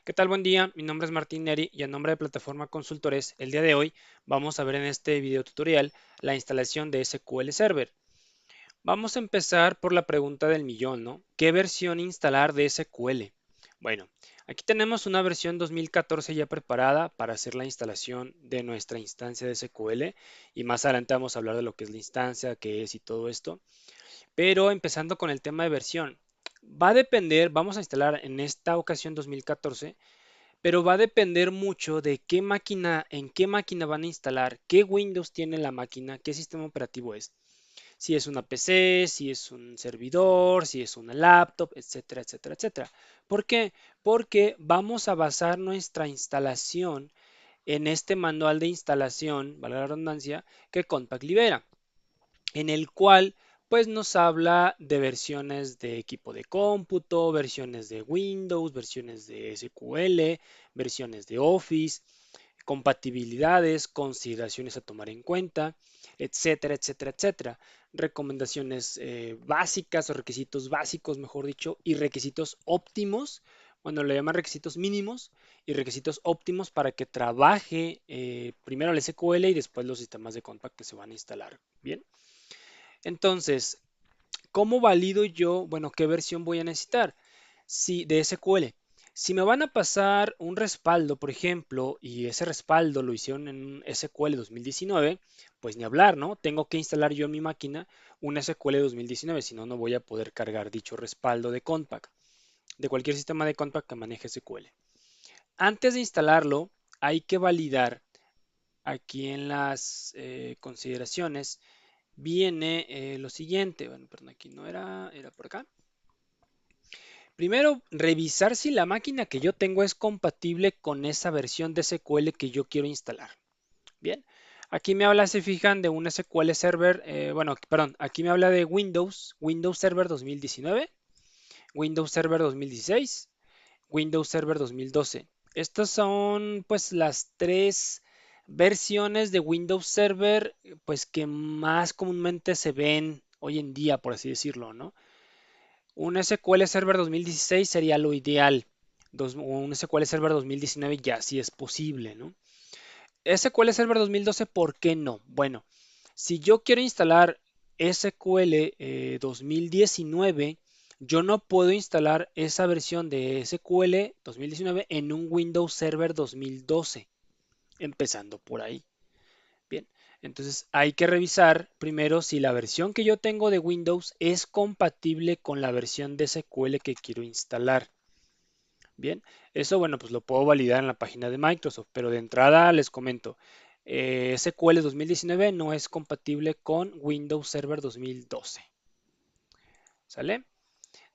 ¿Qué tal? Buen día, mi nombre es Martín Neri y en nombre de Plataforma Consultores, el día de hoy vamos a ver en este video tutorial la instalación de SQL Server. Vamos a empezar por la pregunta del millón, ¿no? ¿Qué versión instalar de SQL? Bueno, aquí tenemos una versión 2014 ya preparada para hacer la instalación de nuestra instancia de SQL y más adelante vamos a hablar de lo que es la instancia, qué es y todo esto. Pero empezando con el tema de versión, va a depender, vamos a instalar en esta ocasión 2014, pero va a depender mucho de qué máquina, en qué máquina van a instalar, qué Windows tiene la máquina, qué sistema operativo es. Si es una PC, si es un servidor, si es una laptop, etcétera, etcétera, etcétera. ¿Por qué? Porque vamos a basar nuestra instalación en este manual de instalación, valga la redundancia, que Compaq libera, en el cual pues nos habla de versiones de equipo de cómputo, versiones de Windows, versiones de SQL, versiones de Office, compatibilidades, consideraciones a tomar en cuenta, etcétera, etcétera, etcétera. Recomendaciones básicas o requisitos básicos, mejor dicho, y requisitos óptimos, bueno, le llaman requisitos mínimos y requisitos óptimos para que trabaje primero el SQL y después los sistemas de Compact que se van a instalar. Bien. Entonces, ¿cómo valido yo, bueno, qué versión voy a necesitar? Si de SQL. Si me van a pasar un respaldo, por ejemplo, y ese respaldo lo hicieron en un SQL 2019, pues ni hablar, ¿no? Tengo que instalar yo en mi máquina un SQL 2019, si no, no voy a poder cargar dicho respaldo de Compact, de cualquier sistema de Compact que maneje SQL. Antes de instalarlo, hay que validar aquí en las consideraciones viene lo siguiente. Bueno, perdón, aquí no era, era por acá. Primero, revisar si la máquina que yo tengo es compatible con esa versión de SQL que yo quiero instalar. Bien, aquí me habla, se fijan, de un SQL Server, bueno, perdón, aquí me habla de Windows, Windows Server 2019, Windows Server 2016, Windows Server 2012. Estas son pues las tres versiones de Windows Server pues que más comúnmente se ven hoy en día, por así decirlo, ¿no? Un SQL Server 2016 sería lo ideal. Un SQL Server 2019 ya sí es posible, ¿no? SQL Server 2012, ¿por qué no? Bueno, si yo quiero instalar SQL 2019, yo no puedo instalar esa versión de SQL 2019 en un Windows Server 2012, empezando por ahí. Bien, entonces hay que revisar primero si la versión que yo tengo de Windows es compatible con la versión de SQL que quiero instalar. Bien, eso bueno, pues lo puedo validar en la página de Microsoft, pero de entrada les comento, SQL 2019 no es compatible con Windows Server 2012. ¿Sale?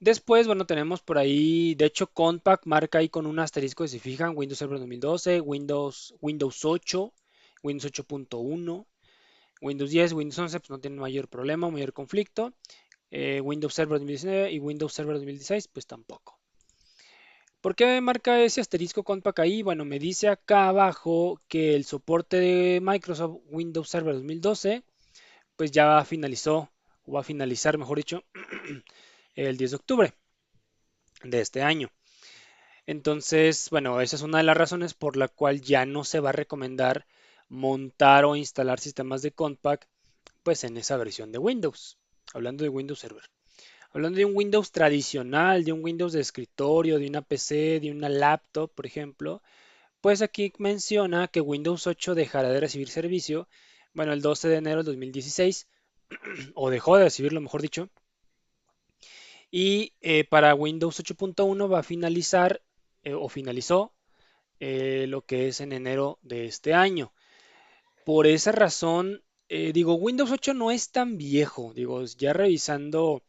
Después, bueno, tenemos por ahí, de hecho, Compact marca ahí con un asterisco, si se fijan, Windows Server 2012, Windows 8, Windows 8.1, Windows 10, Windows 11, pues no tienen mayor problema, mayor conflicto. Windows Server 2019 y Windows Server 2016, pues tampoco. ¿Por qué marca ese asterisco Compact ahí? Bueno, me dice acá abajo que el soporte de Microsoft Windows Server 2012 pues ya finalizó, o va a finalizar, mejor dicho, el 10 de octubre de este año. Entonces, bueno, esa es una de las razones por la cual ya no se va a recomendar montar o instalar sistemas de Compact pues en esa versión de Windows. Hablando de Windows Server. Hablando de un Windows tradicional, de un Windows de escritorio, de una PC, de una laptop, por ejemplo, pues aquí menciona que Windows 8 dejará de recibir servicio, bueno, el 12 de enero del 2016, o dejó de recibirlo, mejor dicho, y para Windows 8.1 va a finalizar o finalizó lo que es en enero de este año. Por esa razón, digo, Windows 8 no es tan viejo, digo, ya revisando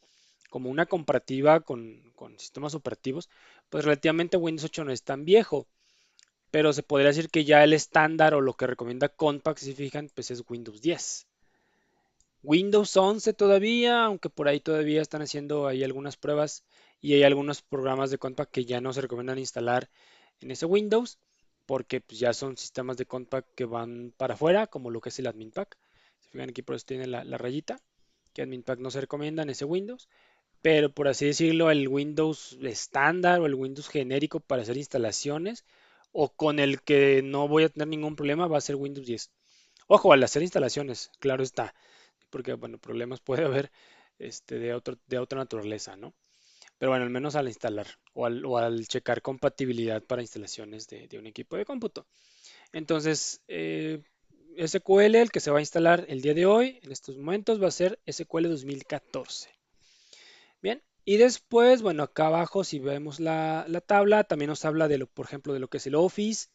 como una comparativa con sistemas operativos, pues relativamente Windows 8 no es tan viejo, pero se podría decir que ya el estándar o lo que recomienda Compact, si se fijan, pues es Windows 10. Windows 11 todavía, aunque por ahí todavía están haciendo ahí algunas pruebas y hay algunos programas de Compact que ya no se recomiendan instalar en ese Windows, porque pues, ya son sistemas de Compact que van para afuera, como lo que es el Admin Pack. Se fijan aquí por eso tiene la rayita, que Admin Pack no se recomienda en ese Windows. pero por así decirlo, el Windows estándar o el Windows genérico para hacer instalaciones, o con el que no voy a tener ningún problema, va a ser Windows 10. Ojo, al hacer instalaciones, claro está, porque bueno, problemas puede haber de otra naturaleza, ¿no? Pero bueno, al menos al instalar o al checar compatibilidad para instalaciones de un equipo de cómputo. Entonces, SQL, el que se va a instalar el día de hoy, en estos momentos, va a ser SQL 2014. Bien, y después, bueno, acá abajo, si vemos la tabla, también nos habla de lo, por ejemplo, de lo que es el Office,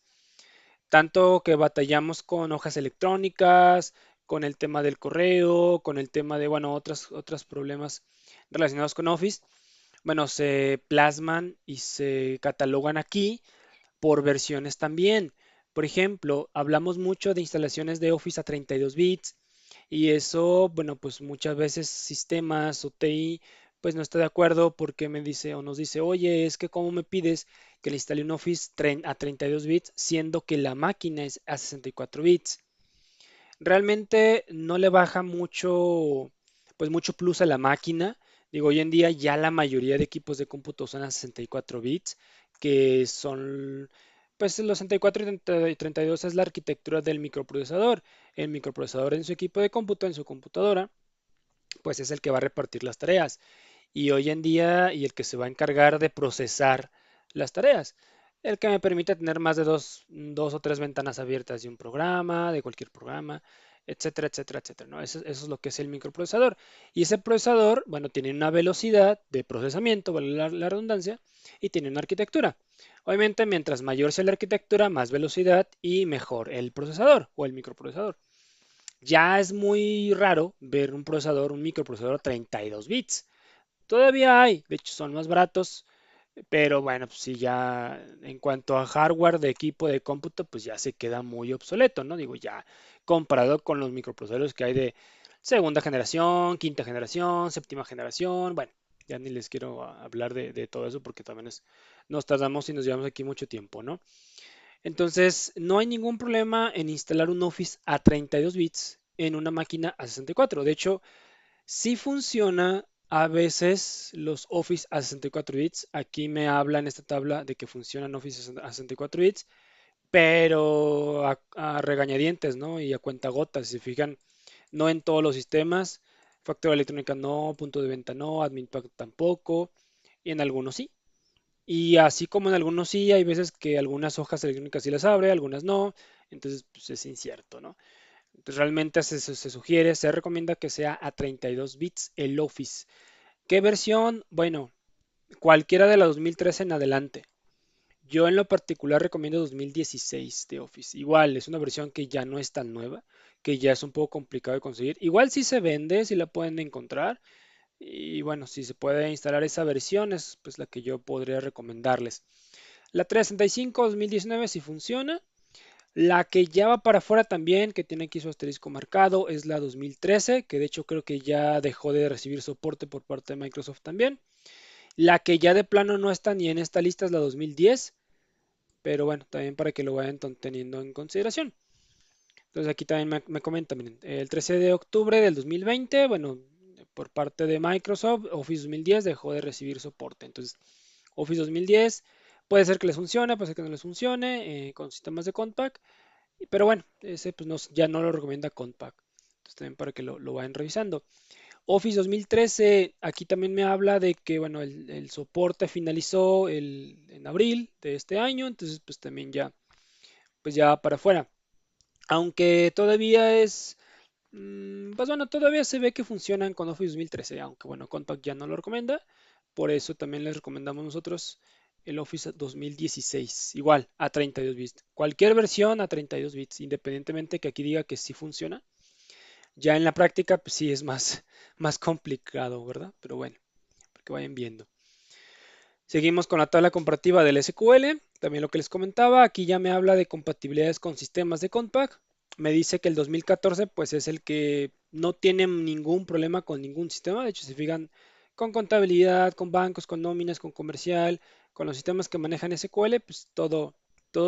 tanto que batallamos con hojas electrónicas, con el tema del correo, con el tema de, bueno, otros problemas relacionados con Office. Bueno, se plasman y se catalogan aquí por versiones también. Por ejemplo, hablamos mucho de instalaciones de Office a 32 bits y eso, bueno, pues muchas veces sistemas o TI pues no está de acuerdo porque me dice o nos dice, oye, es que cómo me pides que le instale un Office a 32 bits siendo que la máquina es a 64 bits. Realmente no le baja mucho, pues mucho plus a la máquina. Digo, hoy en día ya la mayoría de equipos de cómputo son a 64 bits, que son, pues los 64 y 32 es la arquitectura del microprocesador. El microprocesador en su equipo de cómputo, en su computadora, pues es el que va a repartir las tareas. Y hoy en día, y el que se va a encargar de procesar las tareas. El que me permite tener más de dos o tres ventanas abiertas de un programa, de cualquier programa, etcétera, etcétera, etcétera, ¿no? Eso es lo que es el microprocesador. Y ese procesador, bueno, tiene una velocidad de procesamiento, vale la redundancia, y tiene una arquitectura. Obviamente, mientras mayor sea la arquitectura, más velocidad y mejor el procesador o el microprocesador. Ya es muy raro ver un procesador, un microprocesador 32 bits. Todavía hay, de hecho son más baratos, pero bueno, pues sí, ya en cuanto a hardware de equipo de cómputo, pues ya se queda muy obsoleto, ¿no? Digo, ya comparado con los microprocesadores que hay de segunda generación, quinta generación, séptima generación, bueno, ya ni les quiero hablar de todo eso porque también nos tardamos y nos llevamos aquí mucho tiempo, ¿no? Entonces, no hay ningún problema en instalar un Office a 32 bits en una máquina a 64. De hecho, sí funciona a veces los Office a 64 bits. Aquí me habla en esta tabla de que funcionan Office a 64 bits, pero a regañadientes, ¿no? Y a cuentagotas. Si se fijan, no en todos los sistemas. Factura electrónica no, punto de venta no, admin pack tampoco, y en algunos sí. Y así como en algunos sí, hay veces que algunas hojas electrónicas sí las abre, algunas no. Entonces, pues es incierto, ¿no? Entonces, realmente se sugiere, se recomienda que sea a 32 bits el Office. ¿Qué versión? Bueno, cualquiera de la 2013 en adelante. Yo en lo particular recomiendo 2016 de Office. Igual, es una versión que ya no es tan nueva, que ya es un poco complicado de conseguir. Igual sí se vende, sí la pueden encontrar. Y bueno, si se puede instalar esa versión es pues la que yo podría recomendarles. La 365 2019 sí funciona. La que ya va para afuera también, que tiene aquí su asterisco marcado, es la 2013, que de hecho creo que ya dejó de recibir soporte por parte de Microsoft también. La que ya de plano no está ni en esta lista es la 2010, pero bueno, también para que lo vayan teniendo en consideración. Entonces aquí también me comenta, miren, el 13 de octubre del 2020, bueno, por parte de Microsoft, Office 2010 dejó de recibir soporte. Entonces, Office 2010 puede ser que les funcione, puede ser que no les funcione con sistemas de Compact, pero bueno, ese pues ya no lo recomienda Compact. Entonces también para que lo vayan revisando. Office 2013, aquí también me habla de que, bueno, el soporte finalizó en abril de este año, entonces pues también ya, pues ya para afuera. Aunque todavía pues bueno, todavía se ve que funcionan con Office 2013, aunque bueno, Compact ya no lo recomienda, por eso también les recomendamos nosotros el Office 2016, igual a 32 bits. Cualquier versión a 32 bits, independientemente que aquí diga que sí funciona. Ya en la práctica, pues sí es más complicado, ¿verdad? Pero bueno, para que vayan viendo. Seguimos con la tabla comparativa del SQL. También lo que les comentaba, aquí ya me habla de compatibilidades con sistemas de Compact. Me dice que el 2014 pues es el que no tiene ningún problema con ningún sistema. De hecho, se fijan con contabilidad, con bancos, con nóminas, con comercial, con los sistemas que manejan SQL, pues todo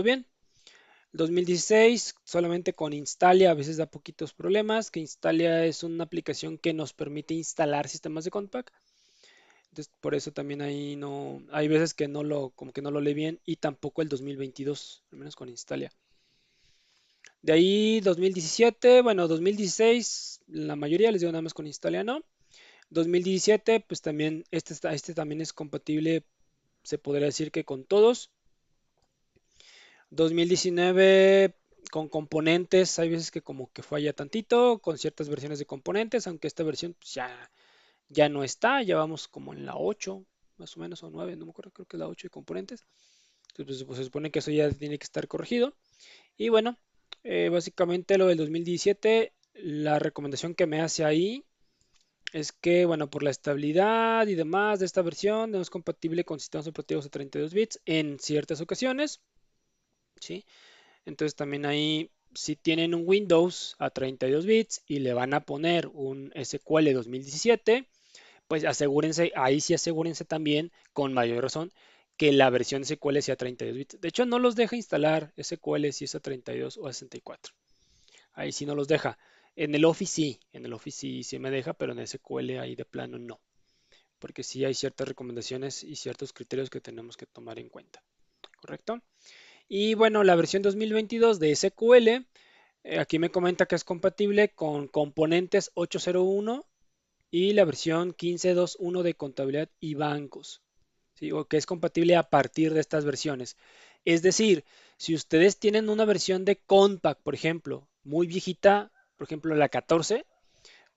bien. 2016 solamente con Instalia a veces da poquitos problemas, que Instalia es una aplicación que nos permite instalar sistemas de Compact. Entonces, por eso también ahí no, hay veces que no lo, como que no lo lee bien y tampoco el 2022, al menos con Instalia. De ahí 2017, bueno, 2016, la mayoría les digo nada más con Instalia, ¿no? 2017, pues también, este también es compatible, se podría decir que con todos. 2019 con componentes, hay veces que como que falla tantito con ciertas versiones de componentes, aunque esta versión pues, ya no está, ya vamos como en la 8 más o menos, o 9 no me acuerdo, creo que es la 8 de componentes. Entonces, pues, se supone que eso ya tiene que estar corregido. Y bueno, básicamente lo del 2017, la recomendación que me hace ahí es que, bueno, por la estabilidad y demás de esta versión, no es compatible con sistemas operativos de 32 bits en ciertas ocasiones, ¿sí? Entonces también ahí, si tienen un Windows a 32 bits y le van a poner un SQL 2017, pues asegúrense, ahí sí asegúrense también, con mayor razón, que la versión SQL sea 32 bits. De hecho, no los deja instalar SQL si es a 32 o a 64. Ahí sí no los deja. En el Office sí, en el Office sí me deja, pero en SQL ahí de plano no, porque sí hay ciertas recomendaciones y ciertos criterios que tenemos que tomar en cuenta, ¿correcto? Y bueno, la versión 2022 de SQL, aquí me comenta que es compatible con componentes 801 y la versión 15.2.1 de contabilidad y bancos, ¿sí? O que es compatible a partir de estas versiones. Es decir, si ustedes tienen una versión de Compact, por ejemplo, muy viejita, por ejemplo la 14,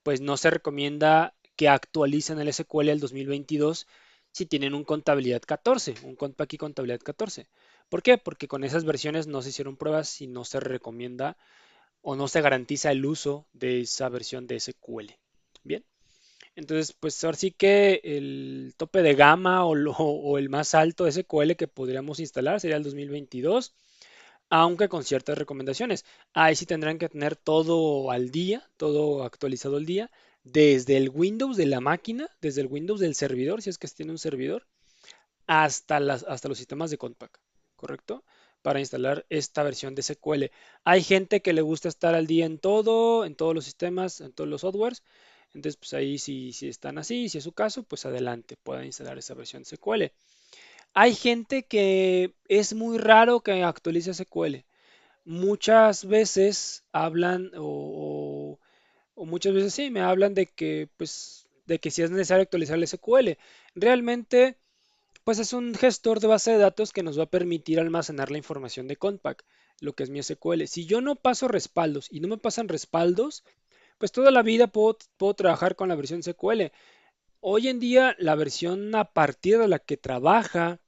pues no se recomienda que actualicen el SQL al 2022 si tienen un contabilidad 14, un Compact y contabilidad 14. ¿Por qué? Porque con esas versiones no se hicieron pruebas y no se recomienda o no se garantiza el uso de esa versión de SQL. Bien, entonces pues ahora sí que el tope de gama o el más alto SQL que podríamos instalar sería el 2022, aunque con ciertas recomendaciones. Ahí sí tendrán que tener todo al día, todo actualizado al día, desde el Windows de la máquina, desde el Windows del servidor, si es que tiene un servidor, hasta los sistemas de Compact, ¿correcto? Para instalar esta versión de SQL. Hay gente que le gusta estar al día en todo, en todos los sistemas, en todos los softwares. Entonces, pues ahí si están así, si es su caso, pues adelante, pueden instalar esa versión de SQL. Hay gente que es muy raro que actualice SQL. Muchas veces hablan o muchas veces sí me hablan de que pues de que si es necesario actualizar el SQL. Realmente pues es un gestor de base de datos que nos va a permitir almacenar la información de Compact, lo que es mi SQL. Si yo no paso respaldos y no me pasan respaldos, pues toda la vida puedo trabajar con la versión SQL. Hoy en día la versión a partir de la que trabaja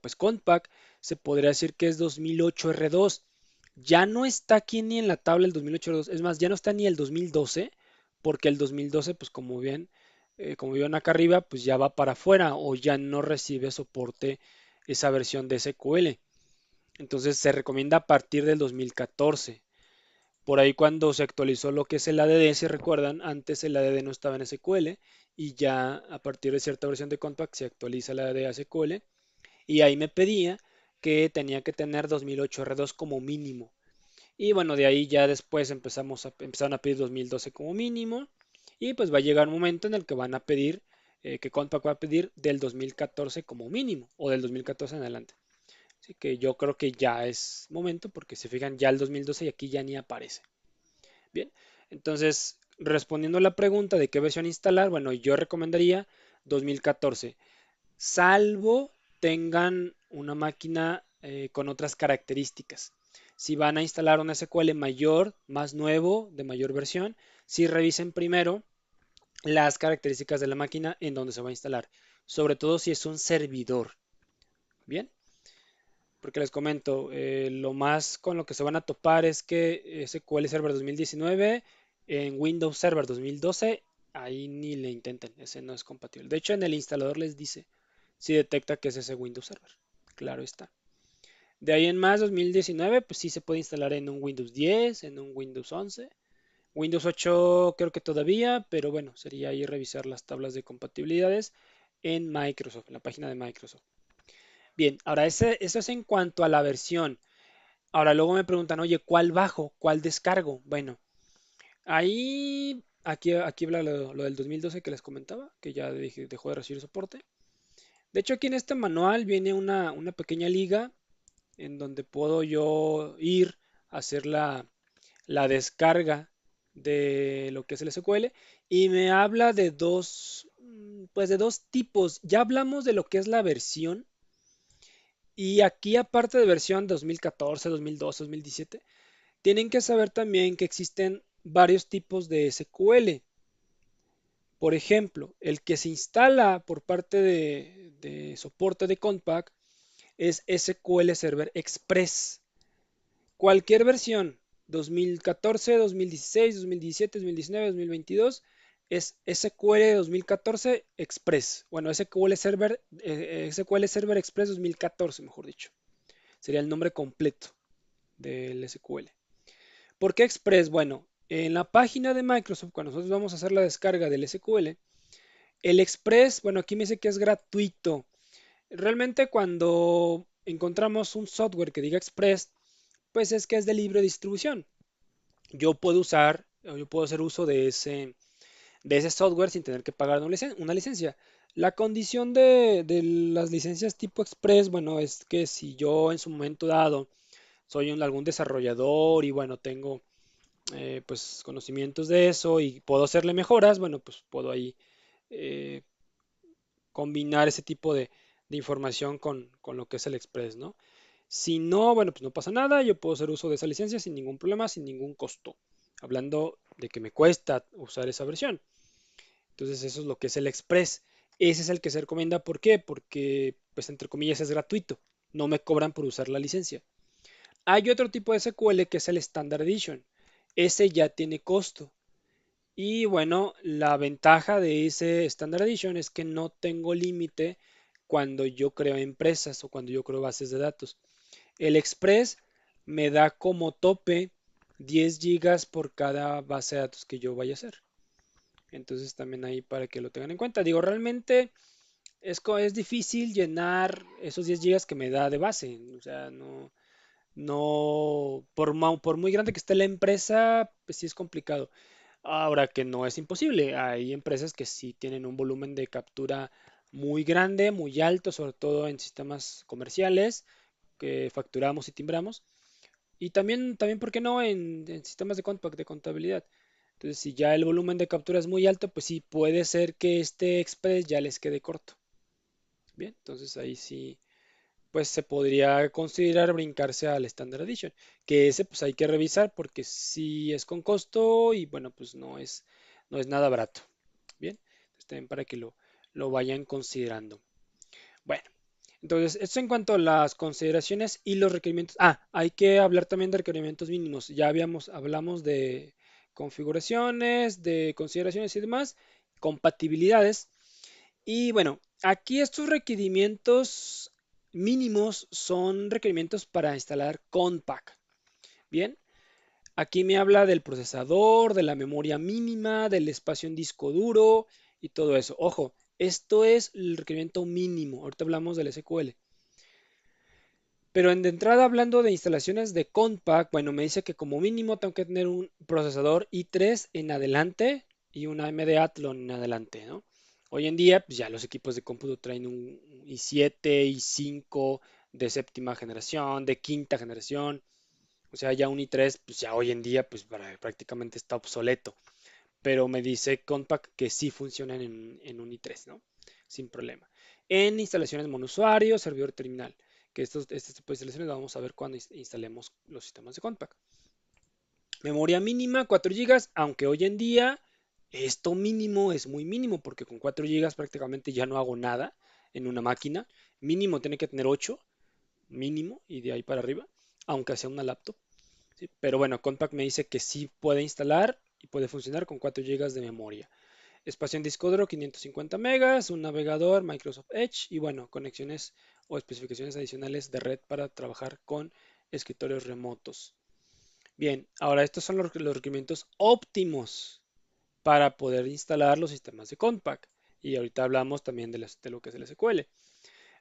pues Compact se podría decir que es 2008 R2. Ya no está aquí ni en la tabla el 2008 R2. Es más, ya no está ni el 2012 porque el 2012 pues como vieron acá arriba pues ya va para afuera o ya no recibe soporte esa versión de SQL. Entonces se recomienda a partir del 2014. Por ahí cuando se actualizó lo que es el ADD, si recuerdan, antes el ADD no estaba en SQL y ya a partir de cierta versión de Compact se actualiza el ADD a SQL y ahí me pedía que tenía que tener 2008 R2 como mínimo. Y bueno, de ahí ya después empezaron a pedir 2012 como mínimo y pues va a llegar un momento en el que van a pedir, que Compact va a pedir del 2014 como mínimo o del 2014 en adelante. Así que yo creo que ya es momento porque se fijan ya el 2012 y aquí ya ni aparece. Bien, entonces, respondiendo a la pregunta de qué versión instalar, bueno, yo recomendaría 2014, salvo tengan una máquina con otras características. Si van a instalar un SQL mayor, más nuevo, de mayor versión, si revisen primero las características de la máquina en donde se va a instalar, sobre todo si es un servidor. Bien, porque les comento, lo más con lo que se van a topar es que SQL Server 2019 en Windows Server 2012, ahí ni le intenten, ese no es compatible. De hecho, en el instalador les dice si detecta que es ese Windows Server. Claro está. De ahí en más, 2019, pues sí se puede instalar en un Windows 10, en un Windows 11. Windows 8 creo que todavía, pero bueno, sería ahí revisar las tablas de compatibilidades en Microsoft, en la página de Microsoft. Bien, ahora eso es en cuanto a la versión. Ahora luego me preguntan, oye, ¿cuál bajo? ¿Cuál descargo? Bueno, ahí aquí habla lo del 2012 que les comentaba, que ya dejó de recibir soporte. De hecho, aquí en este manual viene una pequeña liga en donde puedo yo ir a hacer la descarga de lo que es el SQL y me habla de pues de dos tipos. Ya hablamos de lo que es la versión y aquí aparte de versión 2014, 2012, 2017, tienen que saber también que existen varios tipos de SQL. Por ejemplo, el que se instala por parte de soporte de Compact es SQL Server Express. Cualquier versión, 2014, 2016, 2017, 2019, 2022, es SQL 2014 Express. Bueno, SQL Server Express 2014, mejor dicho. Sería el nombre completo del SQL. ¿Por qué Express? Bueno, en la página de Microsoft, cuando nosotros vamos a hacer la descarga del SQL, el Express, bueno, aquí me dice que es gratuito. Realmente cuando encontramos un software que diga Express, pues es que es de libre distribución. Yo puedo usar, o yo puedo hacer uso de ese software sin tener que pagar una licencia. La condición de las licencias tipo Express, bueno, es que si yo en su momento dado soy algún desarrollador y bueno, tengo pues conocimientos de eso y puedo hacerle mejoras, bueno, pues puedo ahí eh, combinar ese tipo de información con lo que es el Express, ¿no? Si no, bueno, pues no pasa nada, yo puedo hacer uso de esa licencia sin ningún problema, sin ningún costo. Hablando de que me cuesta usar esa versión. Entonces eso es lo que es el Express. Ese es el que se recomienda. ¿Por qué? Porque, pues entre comillas, es gratuito. No me cobran por usar la licencia. Hay otro tipo de SQL que es el Standard Edition. Ese ya tiene costo. Y bueno, la ventaja de ese Standard Edition es que no tengo límite cuando yo creo empresas o cuando yo creo bases de datos. El Express me da como tope 10 gigas por cada base de datos que yo vaya a hacer. Entonces también ahí para que lo tengan en cuenta. Digo, realmente es difícil llenar esos 10 gigas que me da de base. O sea, no, por muy grande que esté la empresa, pues sí es complicado. Ahora que no es imposible. Hay empresas que sí tienen un volumen de captura muy grande, muy alto, sobre todo en sistemas comerciales que facturamos y timbramos. Y también, ¿por qué no? En sistemas de compact, de contabilidad. Entonces, si ya el volumen de captura es muy alto, pues sí, puede ser que este Express ya les quede corto. Bien, entonces ahí sí, pues se podría considerar brincarse al Standard Edition, que ese pues hay que revisar porque sí es con costo y bueno, pues no es nada barato. Bien, entonces también para que lo vayan considerando. Bueno, entonces, esto en cuanto a las consideraciones y los requerimientos. Hay que hablar también de requerimientos mínimos. Hablamos de configuraciones, de consideraciones y demás, compatibilidades. Y bueno, aquí estos requerimientos mínimos son requerimientos para instalar Compact. Bien, aquí me habla del procesador, de la memoria mínima, del espacio en disco duro y todo eso. Ojo, esto es el requerimiento mínimo. Ahorita hablamos del SQL. Pero de entrada hablando de instalaciones de Compact, bueno, me dice que como mínimo tengo que tener un procesador i3 en adelante y una AMD Athlon en adelante, ¿no? Hoy en día, pues ya los equipos de cómputo traen un i7, i5 de séptima generación, de quinta generación, o sea, ya un i3, pues ya hoy en día, pues prácticamente está obsoleto. Pero me dice Compact que sí funcionan en un i3, ¿no? Sin problema. En instalaciones monousuario, servidor terminal, que este tipo de instalaciones lo vamos a ver cuando instalemos los sistemas de Compact. Memoria mínima, 4 gigas, aunque hoy en día esto mínimo es muy mínimo, porque con 4 gigas prácticamente ya no hago nada en una máquina. Mínimo tiene que tener 8, mínimo, y de ahí para arriba, aunque sea una laptop. ¿Sí? Pero bueno, Compact me dice que sí puede instalar y puede funcionar con 4 gigas de memoria. Espacio en disco duro 550 megas, un navegador Microsoft Edge y bueno, conexiones o especificaciones adicionales de red para trabajar con escritorios remotos. Bien, ahora estos son los requerimientos óptimos para poder instalar los sistemas de Compact. Y ahorita hablamos también de lo que es el SQL.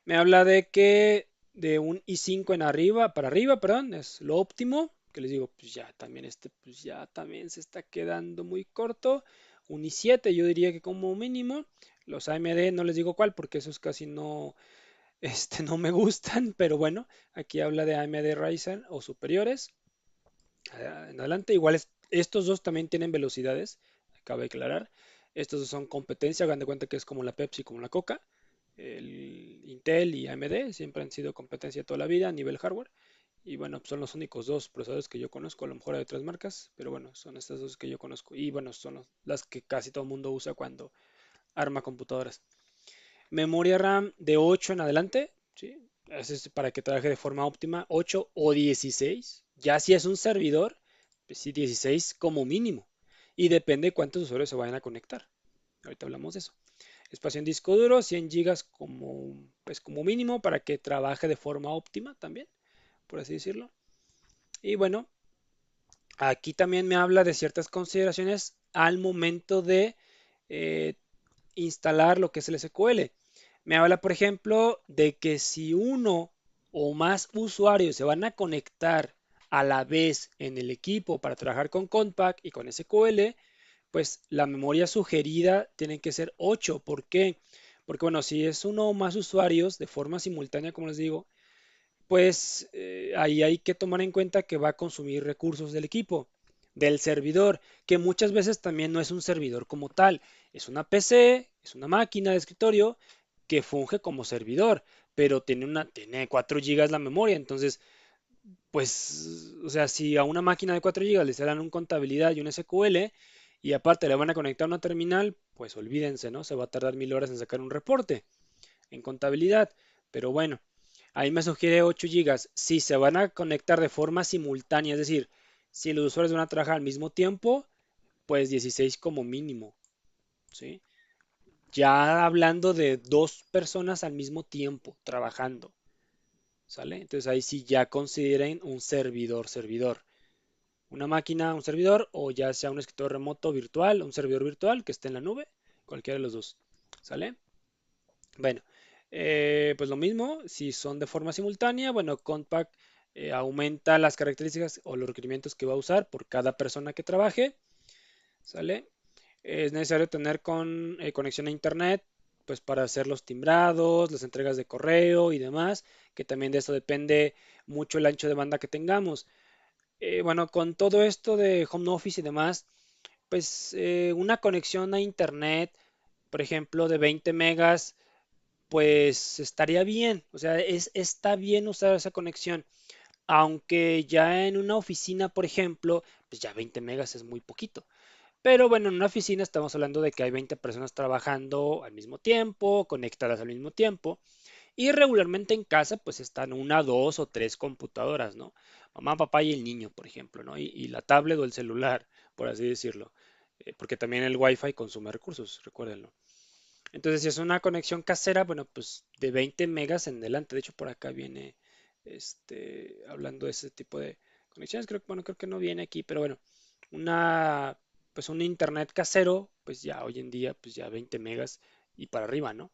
Me habla de que de un i5 para arriba, perdón, es lo óptimo. Que les digo, pues ya también pues ya también se está quedando muy corto. un i7, yo diría que como mínimo. Los AMD no les digo cuál porque esos casi no, no me gustan, pero bueno, aquí habla de AMD Ryzen o superiores. En adelante, igual estos dos también tienen velocidades, cabe aclarar. Estos dos son competencia, hagan de cuenta que es como la Pepsi, como la Coca. El Intel y AMD siempre han sido competencia toda la vida a nivel hardware. Y bueno, son los únicos dos procesadores que yo conozco, a lo mejor hay otras marcas, pero bueno, son estas dos que yo conozco. Y bueno, son las que casi todo el mundo usa cuando arma computadoras. Memoria RAM de 8 en adelante, ¿sí? Eso es para que trabaje de forma óptima, 8 o 16. Ya si es un servidor, pues sí, 16 como mínimo. Y depende de cuántos usuarios se vayan a conectar. Ahorita hablamos de eso. Espacio en disco duro, 100 gigas como, pues como mínimo para que trabaje de forma óptima también, por así decirlo. Y bueno, aquí también me habla de ciertas consideraciones al momento de eh, instalar lo que es el SQL. Me habla, por ejemplo, de que si uno o más usuarios se van a conectar a la vez en el equipo para trabajar con Compact y con SQL, pues la memoria sugerida tiene que ser 8. ¿Por qué? Porque bueno, si es uno o más usuarios de forma simultánea, como les digo, pues ahí hay que tomar en cuenta que va a consumir recursos del equipo, del servidor, que muchas veces también no es un servidor como tal, es una PC, es una máquina de escritorio que funge como servidor, pero tiene 4 gigas la memoria, entonces, pues, o sea, si a una máquina de 4 gigas le instalan un contabilidad y un SQL y aparte le van a conectar una terminal, pues olvídense, ¿no? Se va a tardar 1000 horas en sacar un reporte en contabilidad, pero bueno. Ahí me sugiere 8 gigas. Si se van a conectar de forma simultánea, es decir, si los usuarios van a trabajar al mismo tiempo, pues 16 como mínimo, ¿sí? Ya hablando de dos personas al mismo tiempo trabajando, ¿sale? Entonces ahí sí ya consideren un servidor. Una máquina, un servidor, o ya sea un escritorio remoto virtual, un servidor virtual que esté en la nube, cualquiera de los dos, ¿sale? Bueno, pues lo mismo, si son de forma simultánea, bueno, Compact aumenta las características o los requerimientos que va a usar por cada persona que trabaje, ¿sale? Es necesario tener conexión a internet, pues para hacer los timbrados, las entregas de correo y demás, que también de eso depende mucho el ancho de banda que tengamos. Bueno, con todo esto de home office y demás, pues una conexión a internet, por ejemplo, de 20 megas pues estaría bien, o sea, está bien usar esa conexión, aunque ya en una oficina, por ejemplo, pues ya 20 megas es muy poquito. Pero bueno, en una oficina estamos hablando de que hay 20 personas trabajando al mismo tiempo, conectadas al mismo tiempo, y regularmente en casa pues están una, dos o tres computadoras, ¿no? Mamá, papá y el niño, por ejemplo, ¿no? Y la tablet o el celular, por así decirlo, porque también el Wi-Fi consume recursos, recuérdenlo. Entonces, si es una conexión casera, bueno, pues de 20 megas en adelante. De hecho, por acá viene hablando de ese tipo de conexiones. Bueno, creo que no viene aquí, pero bueno, una, pues un internet casero, pues ya hoy en día, pues ya 20 megas y para arriba, ¿no?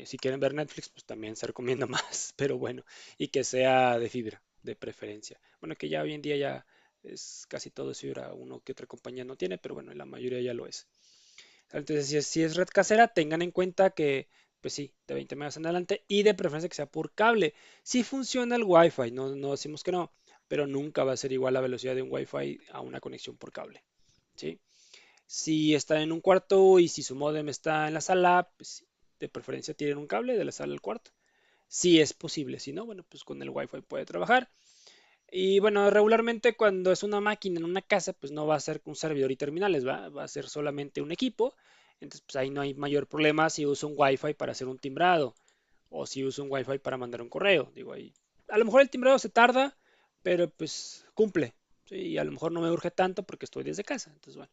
Si quieren ver Netflix, pues también se recomienda más, pero bueno, y que sea de fibra, de preferencia. Bueno, que ya hoy en día ya es casi todo es fibra, uno que otra compañía no tiene, pero bueno, la mayoría ya lo es. Entonces, si es red casera, tengan en cuenta que, pues sí, de 20 megas en adelante y de preferencia que sea por cable. Si funciona el Wi-Fi, no decimos que no, pero nunca va a ser igual la velocidad de un Wi-Fi a una conexión por cable, ¿sí? Si está en un cuarto y si su módem está en la sala, pues sí, de preferencia tienen un cable de la sala al cuarto. Si es posible, si no, bueno, pues con el Wi-Fi puede trabajar. Y bueno, regularmente cuando es una máquina en una casa, pues no va a ser un servidor y terminales, va a ser solamente un equipo. Entonces, pues ahí no hay mayor problema si uso un Wi-Fi para hacer un timbrado o si uso un Wi-Fi para mandar un correo. Digo ahí, a lo mejor el timbrado se tarda, pero pues cumple. ¿Sí? Y a lo mejor no me urge tanto porque estoy desde casa. Entonces, bueno,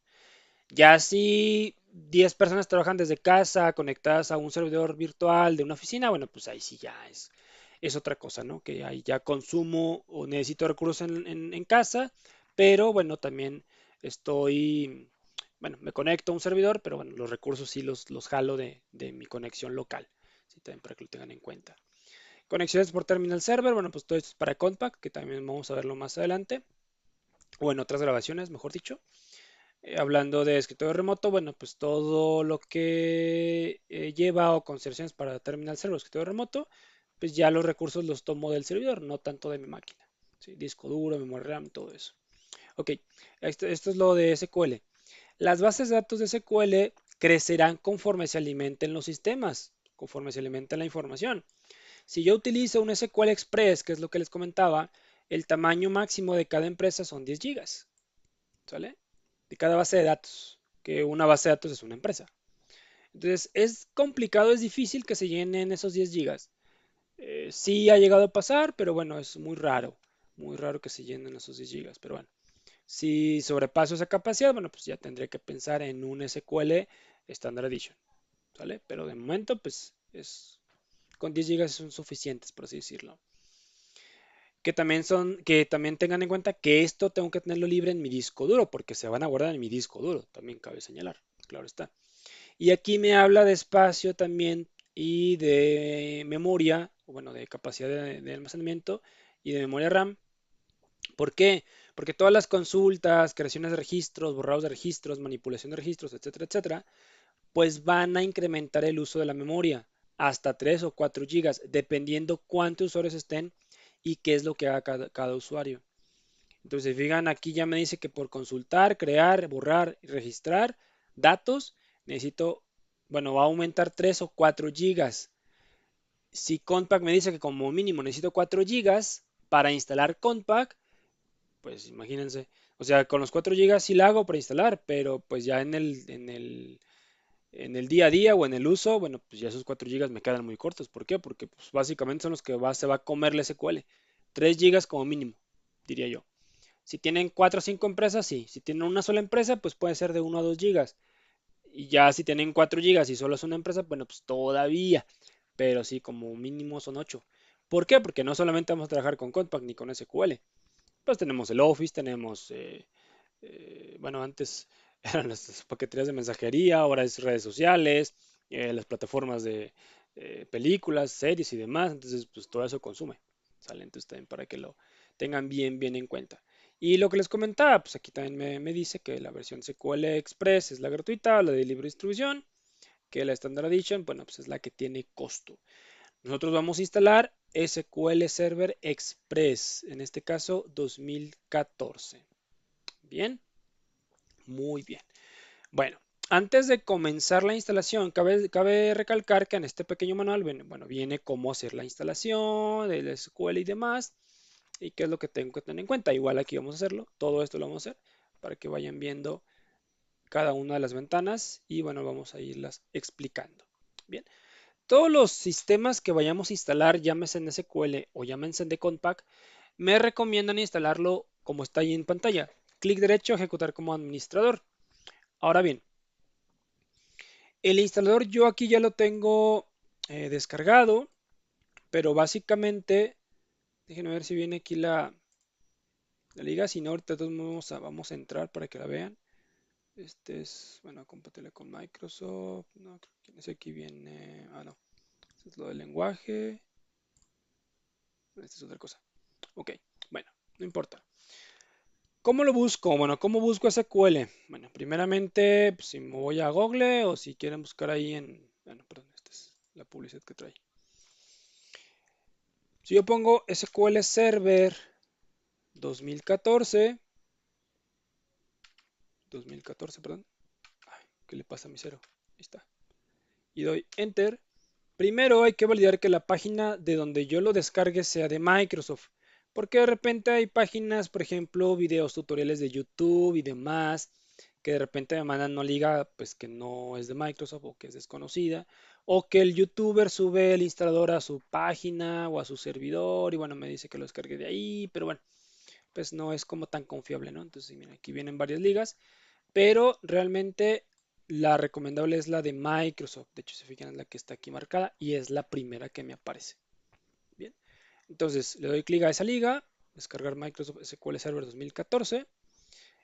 ya si 10 personas trabajan desde casa, conectadas a un servidor virtual de una oficina, bueno, pues ahí sí ya es otra cosa, ¿no? Que ahí ya consumo o necesito recursos en casa, pero bueno, también estoy, bueno, me conecto a un servidor, pero bueno, los recursos sí los jalo de mi conexión local, ¿sí? También para que lo tengan en cuenta. Conexiones por terminal server, bueno, pues todo esto es para Compact, que también vamos a verlo más adelante, o en otras grabaciones, mejor dicho. Hablando de escritorio remoto, bueno, pues todo lo que lleva o concesiones para terminal server o escritorio remoto, pues ya los recursos los tomo del servidor, no tanto de mi máquina. ¿Sí? Disco duro, memoria RAM, todo eso. Ok, esto es lo de SQL. Las bases de datos de SQL crecerán conforme se alimenten los sistemas, conforme se alimenta la información. Si yo utilizo un SQL Express, que es lo que les comentaba, el tamaño máximo de cada empresa son 10 gigas, ¿sale? De cada base de datos, que una base de datos es una empresa. Entonces, es complicado, es difícil que se llenen esos 10 gigas. Sí ha llegado a pasar, pero bueno, es muy raro que se llenen esos 10 gigas, pero bueno. Si sobrepaso esa capacidad, bueno, pues ya tendré que pensar en un SQL Standard Edition, ¿sale? Pero de momento, pues con 10 gigas son suficientes, por así decirlo. Que también tengan en cuenta que esto tengo que tenerlo libre en mi disco duro, porque se van a guardar en mi disco duro, también cabe señalar, claro está. Y aquí me habla de espacio también y de memoria, o bueno, de capacidad de almacenamiento y de memoria RAM. ¿Por qué? Porque todas las consultas, creaciones de registros, borrados de registros, manipulación de registros, etcétera, etcétera, pues van a incrementar el uso de la memoria hasta 3 o 4 gigas, dependiendo cuántos usuarios estén y qué es lo que haga cada usuario. Entonces, fijan, aquí ya me dice que por consultar, crear, borrar y registrar datos, necesito, bueno, va a aumentar 3 o 4 gigas. Si Compact me dice que como mínimo necesito 4 gigas para instalar Compact, pues imagínense. O sea, con los 4 gigas sí la hago para instalar, pero pues ya en el día a día o en el uso, bueno, pues ya esos 4 gigas me quedan muy cortos. ¿Por qué? Porque pues básicamente son los que se va a comer la SQL. 3 gigas como mínimo, diría yo. Si tienen 4 o 5 empresas, sí. Si tienen una sola empresa, pues puede ser de 1 a 2 gigas. Y ya si tienen 4 gigas y solo es una empresa, bueno, pues todavía. Pero sí, como mínimo son 8. ¿Por qué? Porque no solamente vamos a trabajar con Compact ni con SQL. Pues tenemos el Office, tenemos, bueno, antes eran las paqueterías de mensajería, ahora es redes sociales, las plataformas de películas, series y demás. Entonces, pues todo eso consume. ¿Sale? Entonces también para que lo tengan bien en cuenta. Y lo que les comentaba, pues aquí también me dice que la versión SQL Express es la gratuita, la de libre distribución, que la Standard Edition, bueno, pues es la que tiene costo. Nosotros vamos a instalar SQL Server Express, en este caso 2014. Bien, muy bien. Bueno, antes de comenzar la instalación, cabe recalcar que en este pequeño manual, bueno, viene cómo hacer la instalación del SQL y demás, y qué es lo que tengo que tener en cuenta. Igual aquí vamos a hacerlo, todo esto lo vamos a hacer para que vayan viendo cada una de las ventanas y bueno, vamos a irlas explicando. Bien, todos los sistemas que vayamos a instalar, llámese en SQL o llámense de Compact, me recomiendan instalarlo como está ahí en pantalla. Clic derecho, ejecutar como administrador. Ahora bien, el instalador yo aquí ya lo tengo descargado, pero básicamente, déjenme ver si viene aquí la liga, si no, ahorita todos vamos a entrar para que la vean. Este es, bueno, compatible con Microsoft, no, creo que ese aquí viene, no, este es lo del lenguaje, esta es otra cosa. Ok, bueno, no importa. ¿Cómo lo busco? Bueno, ¿cómo busco SQL? Bueno, primeramente, pues, si me voy a Google o si quieren buscar ahí bueno, perdón, esta es la publicidad que trae. Si yo pongo SQL Server 2014, 2014, perdón. Ay, ¿qué le pasa a mi cero? Ahí está. Y doy Enter. Primero hay que validar que la página de donde yo lo descargue sea de Microsoft. Porque de repente hay páginas, por ejemplo, videos tutoriales de YouTube y demás, que de repente me mandan una liga pues que no es de Microsoft o que es desconocida, o que el youtuber sube el instalador a su página o a su servidor y bueno, me dice que lo descargue de ahí, pero bueno, pues no es como tan confiable, ¿no? Entonces, mira, aquí vienen varias ligas, pero realmente la recomendable es la de Microsoft. De hecho, se fijan en la que está aquí marcada y es la primera que me aparece. Bien, entonces le doy clic a esa liga, descargar Microsoft SQL Server 2014,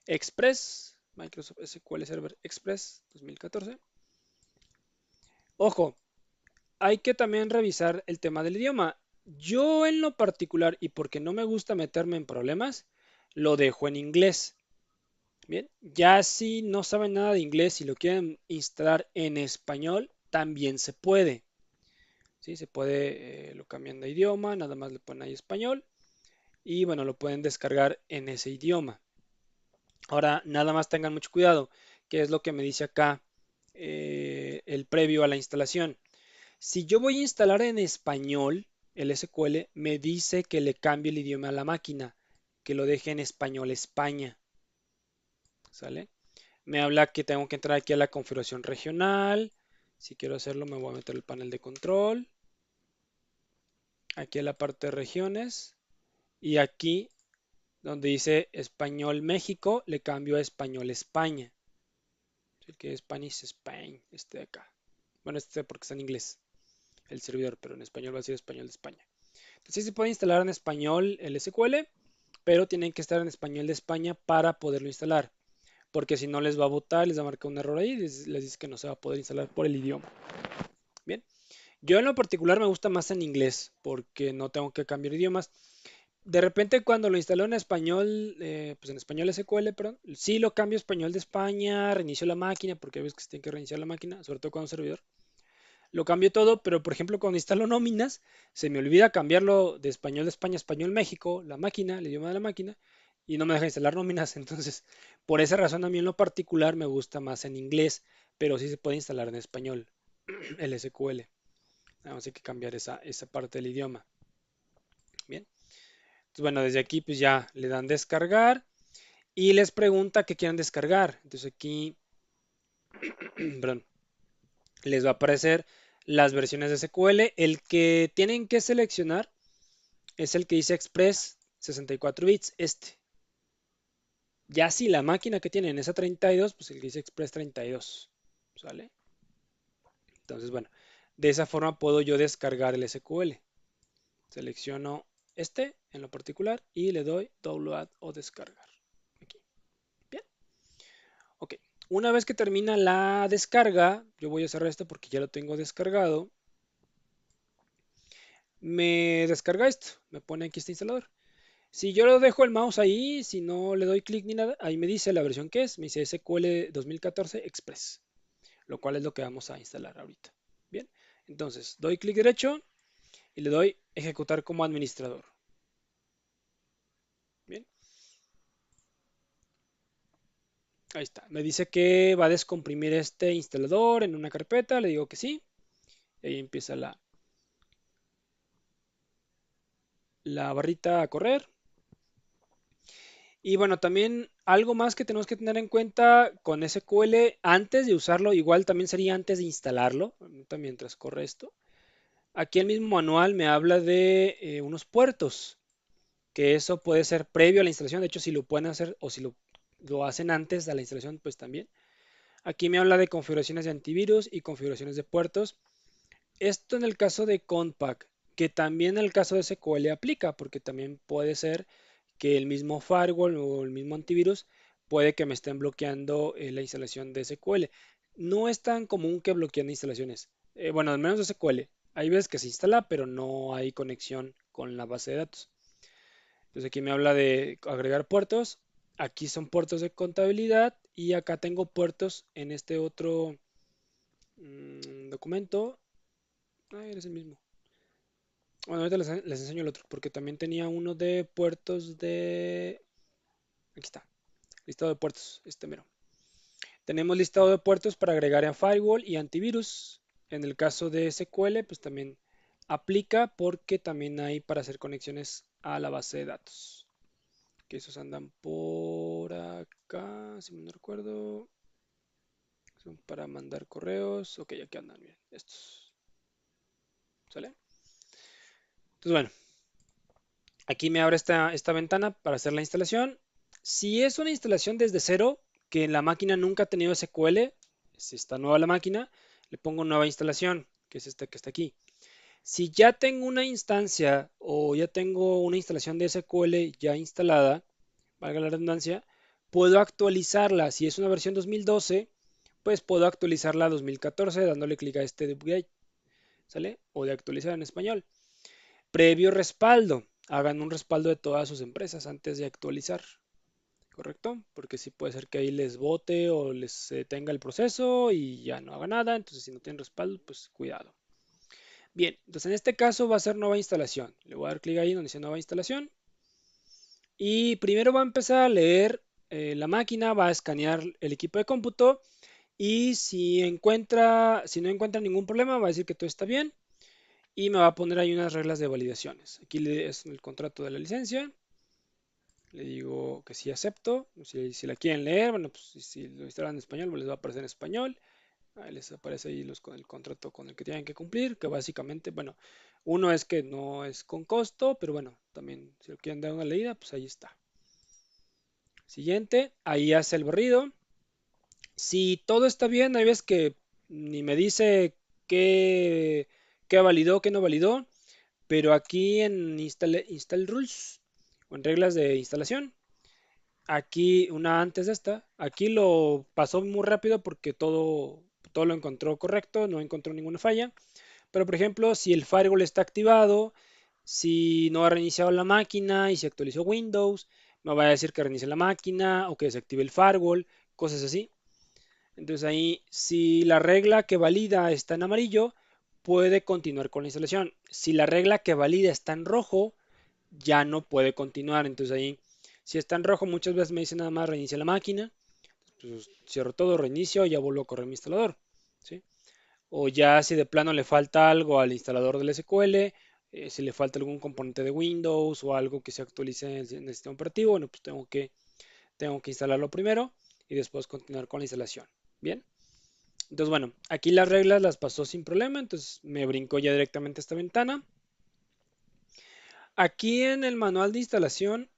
Express, Microsoft SQL Server Express 2014. Ojo, hay que también revisar el tema del idioma. Yo en lo particular, y porque no me gusta meterme en problemas, lo dejo en inglés. Bien, ya si no saben nada de inglés y lo quieren instalar en español, también se puede. ¿Sí? Se puede, lo cambian de idioma, nada más le ponen ahí español y bueno, lo pueden descargar en ese idioma. Ahora, nada más tengan mucho cuidado, que es lo que me dice acá el previo a la instalación. Si yo voy a instalar en español el SQL, me dice que le cambie el idioma a la máquina, que lo deje en español España, ¿sale? Me habla que tengo que entrar aquí a la configuración regional. Si quiero hacerlo, me voy a meter el panel de control. Aquí a la parte de regiones. Y aquí, donde dice Español México, le cambio a Español España. El que es Spanish Spain, este de acá. Bueno, este porque está en inglés, el servidor, pero en español va a ser Español de España. Entonces sí se puede instalar en español el SQL, pero tienen que estar en español de España para poderlo instalar. Porque si no les va a botar, les va a marcar un error ahí, les dice que no se va a poder instalar por el idioma. Bien, yo en lo particular me gusta más en inglés porque no tengo que cambiar idiomas. De repente cuando lo instaló en español, pues en español SQL, perdón, sí lo cambio a español de España, reinicio la máquina porque ves que se tiene que reiniciar la máquina, sobre todo con un servidor. Lo cambio todo, pero por ejemplo cuando instalo nóminas, se me olvida cambiarlo de español de España a español México, la máquina, el idioma de la máquina, y no me deja instalar nóminas. Entonces, por esa razón a mí en lo particular me gusta más en inglés, pero sí se puede instalar en español, el SQL. Nada más hay que cambiar esa parte del idioma. Bien. Entonces, bueno, desde aquí pues ya le dan descargar y les pregunta qué quieren descargar. Entonces aquí, perdón, les va a aparecer las versiones de SQL. El que tienen que seleccionar es el que dice Express 64 bits, este. Ya si la máquina que tienen es a 32, pues el que dice Express 32, ¿sale? Entonces, bueno, de esa forma puedo yo descargar el SQL. Selecciono este en lo particular y le doy Download o descargar. Aquí. Bien. Ok. Una vez que termina la descarga, yo voy a cerrar esto porque ya lo tengo descargado. Me descarga esto, me pone aquí este instalador. Si yo lo dejo el mouse ahí, si no le doy clic ni nada, ahí me dice la versión que es, me dice SQL 2014 Express, lo cual es lo que vamos a instalar ahorita. Bien, entonces doy clic derecho y le doy ejecutar como administrador. Bien, ahí está. Me dice que va a descomprimir este instalador en una carpeta, le digo que sí, y ahí empieza la barrita a correr. Y bueno, también algo más que tenemos que tener en cuenta con SQL antes de usarlo, igual también sería antes de instalarlo, mientras corre esto. Aquí el mismo manual me habla de unos puertos, que eso puede ser previo a la instalación, de hecho si lo pueden hacer o si lo hacen antes de la instalación, pues también. Aquí me habla de configuraciones de antivirus y configuraciones de puertos. Esto en el caso de Compact, que también en el caso de SQL aplica, porque también puede ser que el mismo firewall o el mismo antivirus puede que me estén bloqueando la instalación de SQL. No es tan común que bloqueen instalaciones. Bueno, al menos de SQL. Hay veces que se instala, pero no hay conexión con la base de datos. Entonces aquí me habla de agregar puertos. Aquí son puertos de contabilidad y acá tengo puertos en este otro documento. Ah, eres el mismo. Bueno, ahorita les enseño el otro, porque también tenía uno de puertos de... Aquí está, listado de puertos, este mero. Tenemos listado de puertos para agregar a firewall y antivirus. En el caso de SQL, pues también aplica porque también hay para hacer conexiones a la base de datos. Que esos andan por acá, si me no recuerdo. Son para mandar correos. Ok, aquí andan bien. Estos. ¿Sale? Entonces, bueno, aquí me abre esta ventana para hacer la instalación. Si es una instalación desde cero, que la máquina nunca ha tenido SQL, si está nueva la máquina, le pongo nueva instalación, que es esta que está aquí. Si ya tengo una instancia o ya tengo una instalación de SQL ya instalada, valga la redundancia, puedo actualizarla. Si es una versión 2012, pues puedo actualizarla a 2014 dándole clic a este de upgrade, ¿sale? O de actualizar en español. Previo respaldo. Hagan un respaldo de todas sus empresas antes de actualizar. ¿correcto? Porque sí puede ser que ahí les bote o les tenga el proceso y ya no haga nada. Entonces, si no tienen respaldo, pues cuidado. Bien, entonces en este caso va a ser nueva instalación. Le voy a dar clic ahí donde dice nueva instalación. Y primero va a empezar a leer la máquina, va a escanear el equipo de cómputo. Y si no encuentra ningún problema, va a decir que todo está bien. Y me va a poner ahí unas reglas de validaciones. Aquí es el contrato de la licencia. Le digo que sí acepto. Si la quieren leer, bueno, pues si lo instalan en español, pues les va a aparecer en español. Ahí les aparece ahí con el contrato con el que tienen que cumplir, que básicamente, bueno, uno es que no es con costo, pero bueno, también si lo quieren dar una leída, pues ahí está. Siguiente, ahí hace el barrido. Si todo está bien, hay veces que ni me dice qué, qué validó, qué no validó, pero aquí en install rules o en reglas de instalación, aquí una antes de esta, aquí lo pasó muy rápido porque todo lo encontró correcto, no encontró ninguna falla. Pero por ejemplo, si el firewall está activado, si no ha reiniciado la máquina y se actualizó Windows, me va a decir que reinicie la máquina o que desactive el firewall, cosas así. Entonces ahí, si la regla que valida está en amarillo, puede continuar con la instalación. Si la regla que valida está en rojo, ya no puede continuar. Entonces ahí, si está en rojo, muchas veces me dice nada más reinicia la máquina. Pues cierro todo, reinicio y ya vuelvo a correr mi instalador. ¿Sí? O ya si de plano le falta algo al instalador del SQL, si le falta algún componente de Windows o algo que se actualice en el sistema operativo, bueno, pues tengo que instalarlo primero y después continuar con la instalación. Bien, entonces bueno, aquí las reglas las pasó sin problema, entonces me brincó ya directamente a esta ventana. Aquí en el manual de instalación,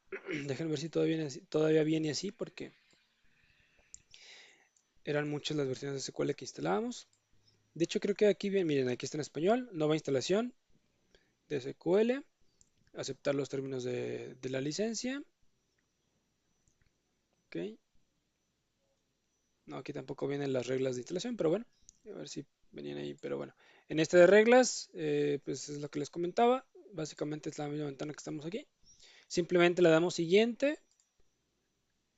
déjenme ver si todavía viene así porque eran muchas las versiones de SQL que instalábamos. De hecho, creo que aquí bien, miren, aquí está en español, nueva instalación de SQL. Aceptar los términos de la licencia. Ok. No, aquí tampoco vienen las reglas de instalación, pero bueno, a ver si venían ahí. Pero bueno, en este de reglas, pues es lo que les comentaba. Básicamente es la misma ventana que estamos aquí. Simplemente le damos siguiente.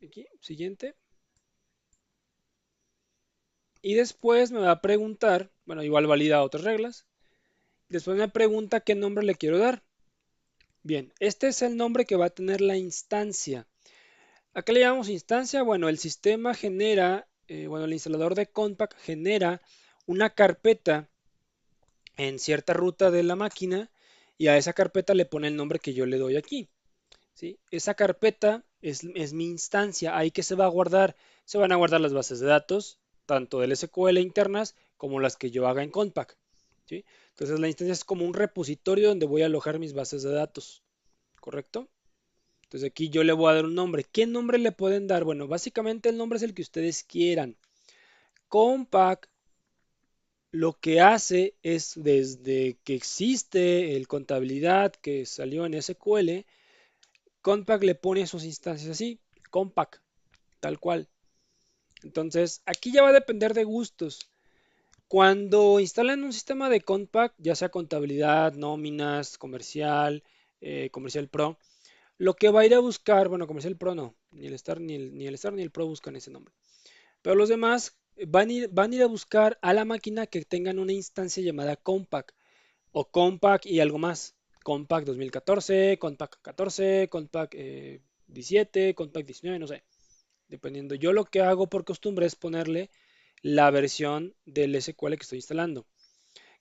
Aquí, siguiente. Y después me va a preguntar, bueno, igual valida otras reglas. Después me pregunta qué nombre le quiero dar. Bien, este es el nombre que va a tener la instancia. ¿A qué le llamamos instancia? Bueno, el sistema genera, bueno, el instalador de Compact genera una carpeta en cierta ruta de la máquina y a esa carpeta le pone el nombre que yo le doy aquí. ¿Sí? Esa carpeta es mi instancia, ahí que se va a guardar, se van a guardar las bases de datos, tanto del SQL internas como las que yo haga en Compact. ¿Sí? Entonces la instancia es como un repositorio donde voy a alojar mis bases de datos, ¿correcto? Entonces aquí yo le voy a dar un nombre. ¿Qué nombre le pueden dar? Bueno, básicamente el nombre es el que ustedes quieran. Compact lo que hace es desde que existe el contabilidad que salió en SQL, Compact le pone sus instancias así, Compact, tal cual. Entonces aquí ya va a depender de gustos. Cuando instalan un sistema de Compact, ya sea contabilidad, nóminas, comercial, comercial pro, lo que va a ir a buscar, bueno, Comercial Pro no, ni el Star ni el Star ni el Pro buscan ese nombre. Pero los demás van a ir a buscar a la máquina que tengan una instancia llamada Compact o Compact y algo más. Compact 2014, Compact 14, Compact 17, Compact 19, no sé. Dependiendo. Yo lo que hago por costumbre es ponerle la versión del SQL que estoy instalando.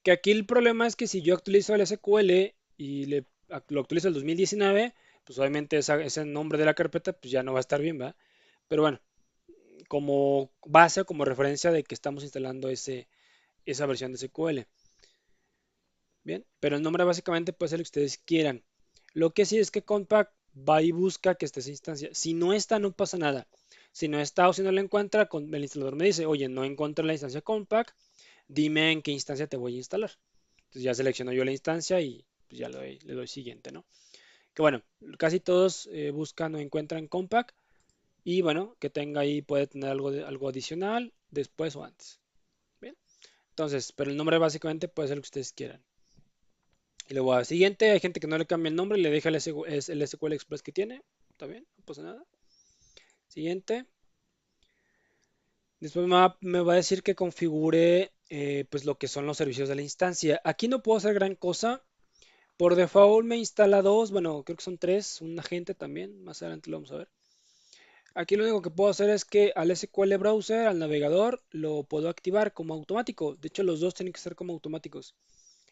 Que aquí el problema es que si yo actualizo el SQL y lo actualizo el 2019, pues obviamente ese nombre de la carpeta pues ya no va a estar bien, ¿verdad? Pero bueno, como base o como referencia de que estamos instalando esa versión de SQL. Bien, pero el nombre básicamente puede ser lo que ustedes quieran. Lo que sí es que Compact va y busca que esté esa instancia. Si no está, no pasa nada. Si no está o si no la encuentra, el instalador me dice, oye, no encuentro la instancia Compact, dime en qué instancia te voy a instalar. Entonces ya selecciono yo la instancia y pues ya le doy siguiente, ¿no? Que bueno, casi todos buscan o encuentran Compact y bueno, que tenga ahí, puede tener algo adicional después o antes. Bien, entonces, pero el nombre básicamente puede ser lo que ustedes quieran. Y luego a siguiente, hay gente que no le cambia el nombre, le deja el SQL Express que tiene, está bien, no pasa nada. Siguiente. Después me va a decir que configure pues lo que son los servicios de la instancia. Aquí no puedo hacer gran cosa. Por default me instala dos, bueno, creo que son tres, un agente también. Más adelante lo vamos a ver. Aquí lo único que puedo hacer es que al SQL Browser, al navegador, lo puedo activar como automático. De hecho, los dos tienen que ser como automáticos.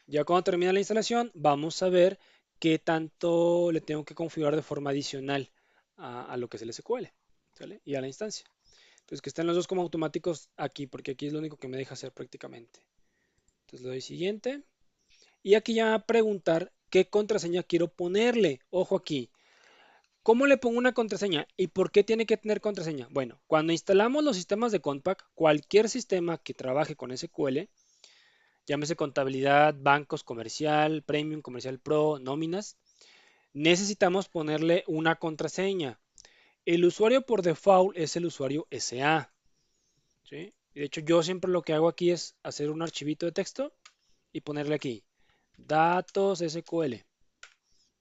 Ya cuando termine la instalación, vamos a ver qué tanto le tengo que configurar de forma adicional a lo que es el SQL, ¿sale? Y a la instancia. Entonces, que estén los dos como automáticos aquí, porque aquí es lo único que me deja hacer prácticamente. Entonces, le doy siguiente. Y aquí ya va a preguntar qué contraseña quiero ponerle. Ojo aquí. ¿Cómo le pongo una contraseña? ¿Y por qué tiene que tener contraseña? Bueno, cuando instalamos los sistemas de Compact, cualquier sistema que trabaje con SQL, llámese contabilidad, bancos, comercial, premium, comercial pro, nóminas, necesitamos ponerle una contraseña. El usuario por default es el usuario SA, ¿sí? Y de hecho, yo siempre lo que hago aquí es hacer un archivito de texto y ponerle aquí datos SQL.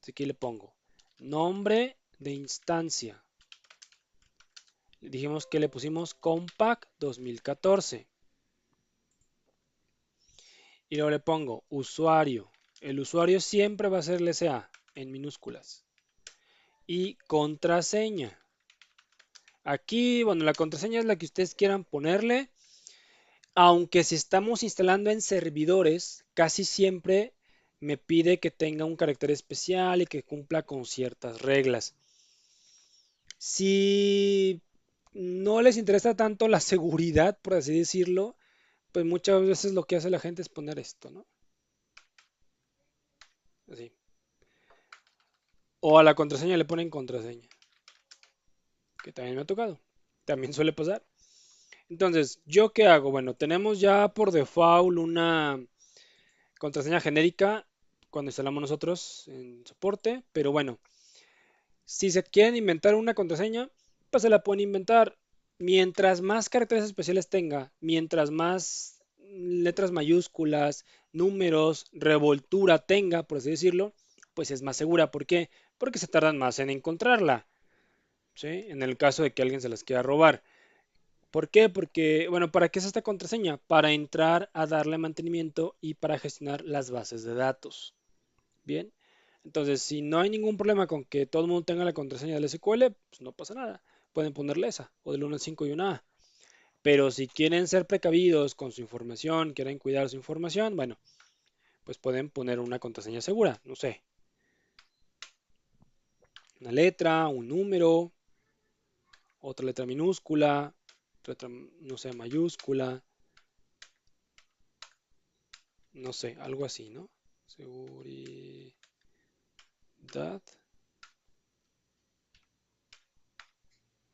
Así que le pongo nombre de instancia. Dijimos que le pusimos Compact 2014. Y luego le pongo usuario. El usuario siempre va a ser el SA en minúsculas. Y contraseña. Aquí, bueno, la contraseña es la que ustedes quieran ponerle. Aunque si estamos instalando en servidores, casi siempre me pide que tenga un carácter especial y que cumpla con ciertas reglas. Si no les interesa tanto la seguridad, por así decirlo, pues muchas veces lo que hace la gente es poner esto, ¿no? Así. O a la contraseña le ponen contraseña, que también me ha tocado. También suele pasar. Entonces, ¿yo qué hago? Bueno, tenemos ya por default una contraseña genérica cuando instalamos nosotros en soporte, pero bueno, si se quieren inventar una contraseña, pues se la pueden inventar. Mientras más caracteres especiales tenga, mientras más letras mayúsculas, números, revoltura tenga, por así decirlo, pues es más segura. ¿Por qué? Porque se tardan más en encontrarla, ¿sí? En el caso de que alguien se las quiera robar. ¿Por qué? Porque, bueno, ¿para qué es esta contraseña? Para entrar a darle mantenimiento y para gestionar las bases de datos. Bien. Entonces, si no hay ningún problema con que todo el mundo tenga la contraseña del SQL, pues no pasa nada. Pueden ponerle esa, o del 1 al 5 y una A. Pero si quieren ser precavidos con su información, quieren cuidar su información, bueno, pues pueden poner una contraseña segura. No sé, una letra, un número, otra letra minúscula, otra letra, no sé, mayúscula, no sé, algo así, ¿no? Seguridad,